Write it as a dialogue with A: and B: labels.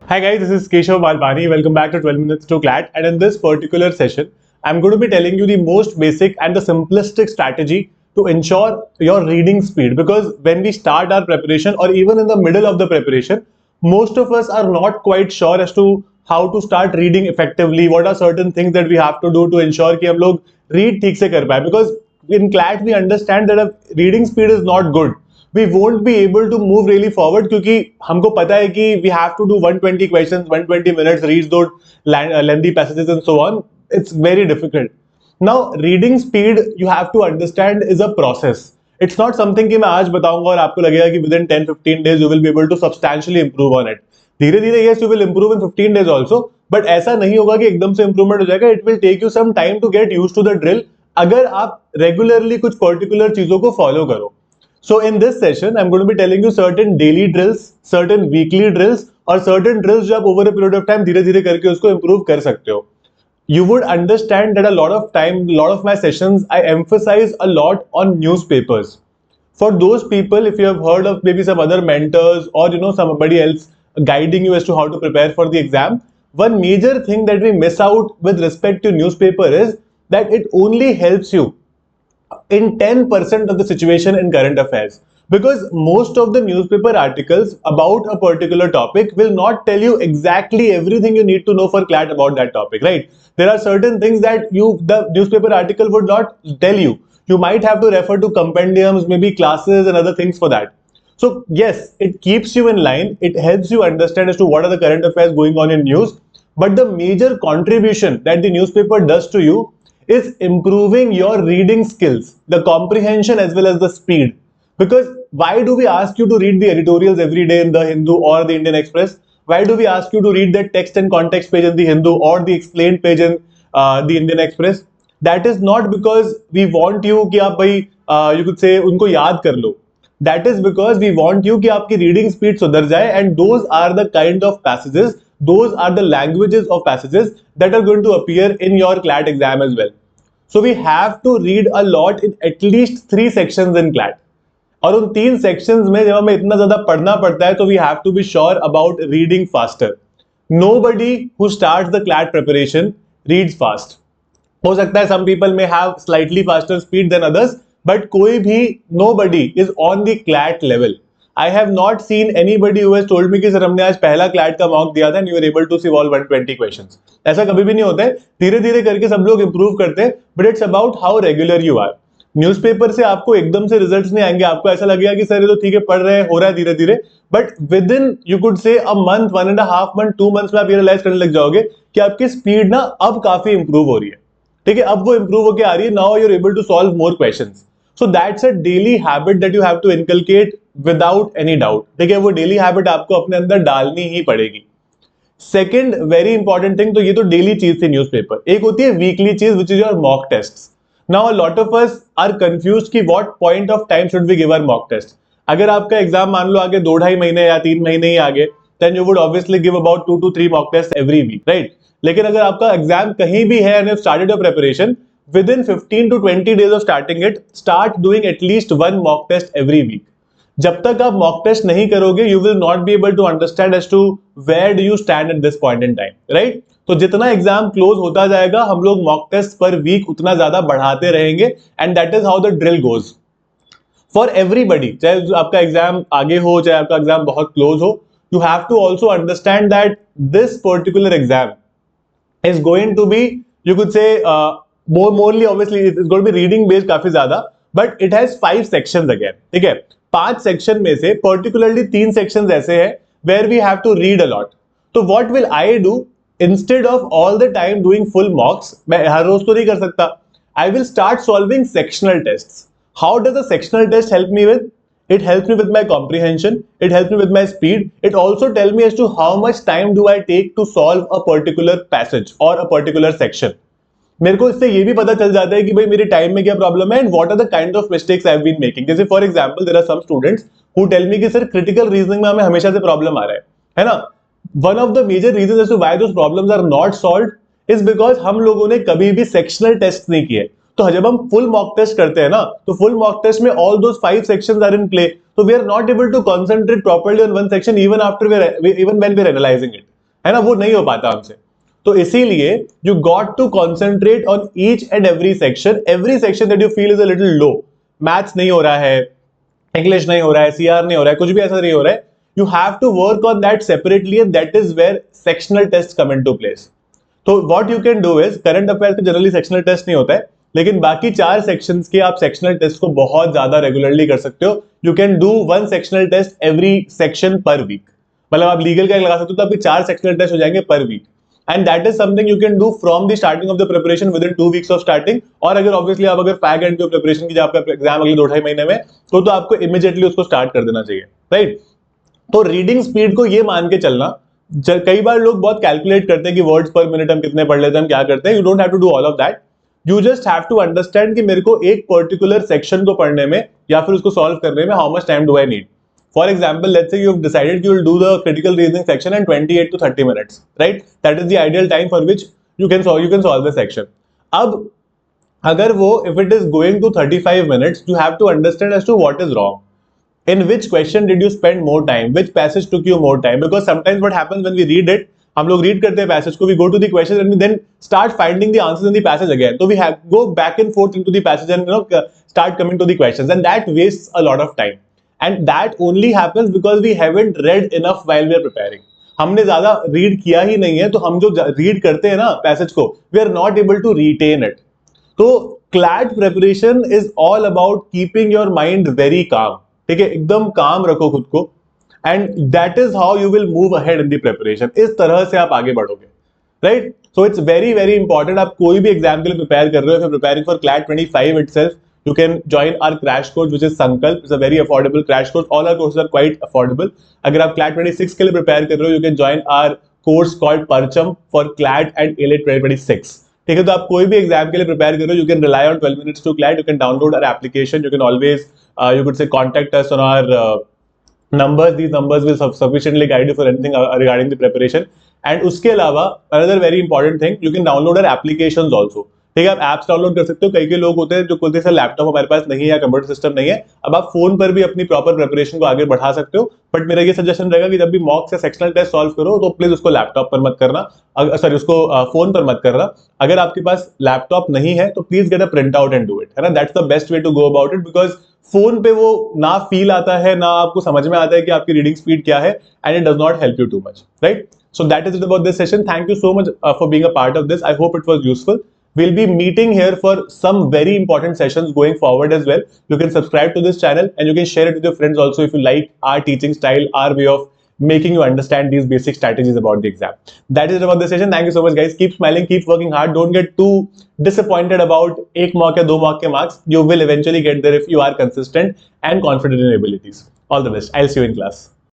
A: Hi guys, this is Keshav Malpani. Welcome back to 12 Minutes to CLAT. And in this particular session, I'm going to be telling you the most basic and the simplistic strategy to ensure your reading speed. Because when we start our preparation or even in the middle of the preparation, most of us are not quite sure as to how to start reading effectively. What are certain things that we have to do to ensure कि हम लोग read ठीक से कर पाए? Because in CLAT we understand that a reading speed is not good. We won't be able to move really forward क्योंकि हमको पता है कि we have to do 120 questions, 120 minutes, read those lengthy passages and so on. It's very difficult. Now, reading speed, you have to understand, is a process. It's not something कि मैं आज बताऊंगा और आपको लगेगा कि within 10-15 days you will be able to substantially improve on it. धीरे धीरे yes you will improve in 15 days also, but ऐसा नहीं होगा कि एकदम से improvement हो जाएगा. It will take you some time to get used to the drill अगर आप regularly कुछ particular चीजों को follow करो. So in this session, I'm going to be telling you certain daily drills, certain weekly drills और certain drills जो आप over a period of time धीरे धीरे करके उसको improve कर सकते हो. You would understand that a lot of time, a lot of my sessions, I emphasize a lot on newspapers. For those people, if you have heard of maybe some other mentors or somebody else guiding you as to how to prepare for the exam, one major thing that we miss out with respect to newspaper is that it only helps you in 10% of the situation in current affairs, because most of the newspaper articles about a particular topic will not tell you exactly everything you need to know for CLAT about that topic, right? There are certain things that the newspaper article would not tell you. You might have to refer to compendiums, maybe classes and other things for that. So yes, it keeps you in line, it helps you understand as to what are the current affairs going on in news, but the major contribution that the newspaper does to you is improving your reading skills, the comprehension as well as the speed. Because why do we ask you to read the editorials every day in the Hindu or the Indian Express? Why do we ask you to read the text and context page in the Hindu or the explained page in the Indian Express? That is not because we want you कि आप भाई you could say उनको याद कर लो. That is because we want you कि आपकी reading speed सुधर जाए, and those are the kind of passages, those are the languages of passages that are going to appear in your CLAT exam as well. So we have to read a lot in at least 3 sections in CLAT. और उन 3 sections में जब हमें इतना ज्यादा पढ़ना पड़ता है तो we have to be sure about reading faster. Nobody who starts the CLAT preparation reads fast. हो सकता है some people may have slightly faster speed than others, but कोई भी nobody is on the CLAT level. I have not seen anybody who has told me कि sir हमने आज पहला CLAT का मॉक दिया था and you were able to solve 120 questions. ऐसा कभी भी नहीं होता है. धीरे धीरे करके सब लोग improve करते हैं, but it's about how regular you are. Newspaper से आपको एकदम से रिजल्ट्स नहीं आएंगे. आपको ऐसा लगेगा कि सर ये तो ठीक है पढ़ रहे हैं, हो रहा है धीरे धीरे, but with in you could से अ मंथ, 1.5 मंथ, 2 मंथ्स में आप ये रियलाइज करने लग जाओगे कि आपकी स्पीड ना अब काफी इंप्रूव हो रही है. ठीक है, अब वो इंप्रूव होकर आ रही है. Now you are able to solve more questions. So that's a daily habit that you have to inculcate without any doubt. ठीक है, वो डेली हैबिट आपको अपने अंदर डालनी ही पड़ेगी. सेकेंड वेरी इंपॉर्टेंट थिंग, तो ये तो डेली चीज थी न्यूज़पेपर. एक होती है वीकली चीज which is your mock test. Now a lot of us are confused कि what point of time should we give our mock test. अगर आपका एग्जाम मान लो आगे 2-2.5 महीने या 3 महीने ही आगे, then you would obviously give about 2 to 3 mock tests every week, right? लेकिन अगर आपका एग्जाम कहीं भी है and you've started your preparation, within 15 to 20 days of starting it, start doing at least 1 mock test every week. जब तक आप mock test नहीं करोगे you will not be able to understand as to where do you stand at this point in time, right? तो जितना exam close होता जाएगा हम लोग मॉक टेस्ट पर वीक उतना ज्यादा बढ़ाते रहेंगे, and that is how the drill goes for everybody. चाहे आपका एग्जाम आगे हो चाहे आपका एग्जाम बहुत क्लोज हो, you have to also understand that this particular exam is going to be, you could say morally obviously it is going to be reading based काफी ज्यादा, but it has 5 sections again. ठीक है, 5 section में से particularly 3 sections ऐसे हैं where we have to read a lot. तो what will I do, instead of all the time doing full mocks, मैं हर रोज तो नहीं कर सकता, I will start solving sectional tests. How does a sectional test help me with? It helps me with my comprehension, it helps me with my speed, it also tells me as to how much time do I take to solve a particular passage or a particular section. मेरे को इससे ये भी पता चल जाता है कि भाई मेरे टाइम में क्या प्रॉब्लम है and what are the kind of mistakes I have been making. जैसे for example there are some students who tell me कि सर क्रिटिकल रीजनिंग में हमें हमेशा से प्रॉब्लम आ रहा है ना. One of the major reasons as to why those problems are not solved is because हम लोगों ने कभी भी sectional tests नहीं किए. तो जब हम full mock test करते हैं ना, तो full mock test में all those 5 sections are in play. So we are not able to concentrate properly on one section even when we are analyzing it. है ना, वो नहीं हो पाता हमसे। तो इसीलिए you got to concentrate on each and every section that you feel is a little low. Maths नहीं हो रहा है, इंग्लिश नहीं हो रहा है, सीआर नहीं हो रहा है, कुछ भी ऐसा नहीं हो रहा है, you have to work on that separately and that is where sectional test come into place. तो what you can do is, current affairs का जनरली सेक्शनल टेस्ट नहीं होता है, लेकिन बाकी 4 सेक्शंस के आप सेक्शनल टेस्ट को बहुत ज्यादा रेगुलरली कर सकते हो। You can do 1 sectional test every section per week. मतलब आप लीगल का लगा सकते हो तो आपके 4 सेक्शनल टेस्ट हो जाएंगे per week, and that is something you can do from the starting of the preparation within 2 weeks of starting. और अगर ऑब्वियसली आप अगर फैग एंड प्रिपरेशन की आपका एग्जाम अगले 2-2.5 महीने में, तो आपको इमीडिएटली उसको स्टार्ट कर देना चाहिए, राइट। तो रीडिंग स्पीड को ये मान के चलना, कई बार लोग बहुत कैलकुलेट करते हैं कि वर्ड्स पर मिनट हम कितने पढ़ लेते हैं, हम क्या करते हैं, you don't have to do all of that. You just have to understand कि मेरे को एक पर्टिकुलर सेक्शन को पढ़ने में या फिर उसको सॉल्व करने में how much time do I need. For example, let's say you have decided you will do the critical reasoning section in 28 to 30 minutes, right. That is the ideal time for which you can solve the section. अब अगर वो if it is going to 35 minutes, you have to understand as to what is wrong. In which question did you spend more time? Which passage took you more time? Because sometimes what happens when we read it, हम लोग read करते हैं passage को, we go to the question and we then start finding the answers in the passage again. So we have go back and forth into the passage and start coming to the questions, and that wastes a lot of time. And that only happens because we haven't read enough while we are preparing. हमने ज्यादा read किया ही नहीं है, तो हम जो read करते हैं ना passage को, we are not able to retain it. तो CLAT preparation is all about keeping your mind very calm, ठीक है, एकदम काम रखो खुद को, and that is how you will move ahead in the preparation. इस तरह से आप आगे बढ़ोगे, right. So it's very very important. आप कोई भी एग्जाम के लिए प्रिपेयर कर रहे हो, preparing for CLAT 25 itself, you can join our crash course which is Sankalp. It's a very affordable crash course. All our courses are quite affordable. अगर आप क्लैट 26 के लिए प्रिपेयर कर रहे हो, you can join our course called Parcham for CLAT and ALET 2026. ठीक है, तो आप कोई भी एग्जाम के लिए प्रिपेयर करो, you can rely on 12 minutes to CLAT. You can download our application. You can always you could say contact us on our numbers. These numbers will sufficiently guide you for anything regarding the preparation. And उसके अलावा another very important thing, you can download our applications also. ठीक है, आप apps download कर सकते हो। कई लोग होते हैं जो बोलते हैं सर लैपटॉप हमारे पास नहीं है या कंप्यूटर सिस्टम नहीं है। अब आप फोन पर भी अपनी प्रॉपर प्रिपरेशन को आगे बढ़ा सकते हो, बट मेरा ये सजेशन रहेगा कि जब भी मॉक या सेक्शनल टेस्ट सॉल्व करो तो प्लीज उसको लैपटॉप पर मत करना, सॉरी उसको फोन पर मत करना। अगर आपके पास लैपटॉप नहीं है तो please get a print out and do it, है ना। That's the best way to go about it, because phone पे वो ना फील आता है, ना आपको समझ में आता है कि आपकी रीडिंग स्पीड क्या है, and it does not help you too much, right. So that is it about this session. Thank you so much for being a part of this. I hope it was useful. We'll be meeting here for some very important sessions going forward as well. You can subscribe to this channel and you can share it with your friends also if you like our teaching style, our way of making you understand these basic strategies about the exam. That is it about this session. Thank you so much, guys. Keep smiling, keep working hard. Don't get too disappointed about 1 mark या 2 mark के marks. You will eventually get there if you are consistent and confident in your abilities. All the best. I'll see you in class.